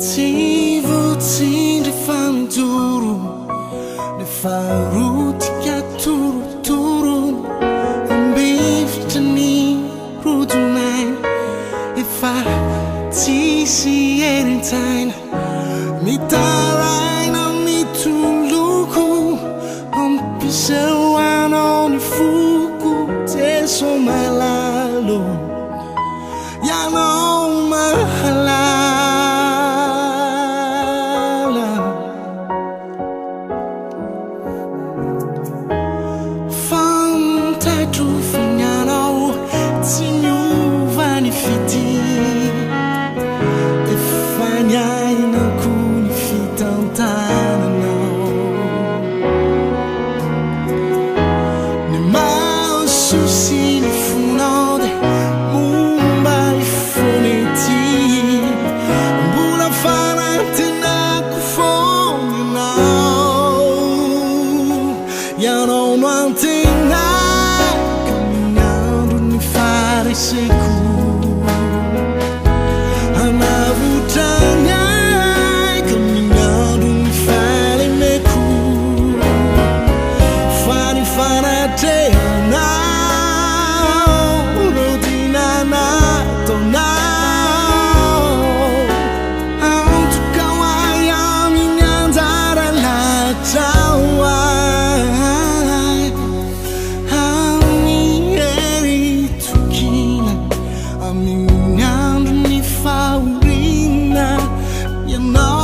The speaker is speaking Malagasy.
Tivoti de fanturu, de farutika turu turu, and beef to me, ruduman. If I see anytime, me taraina me tuluku, pisau on the fuku, teso malalo, Ianao mahala. Ianao no antenaiko, caminhando me fare seguro. Anavutaniai, caminhando me fare mecu. Fare farate anao, rodina nato nao. Antu kawaia minha andara lá tawa. Caminhando me faurina, Ianao.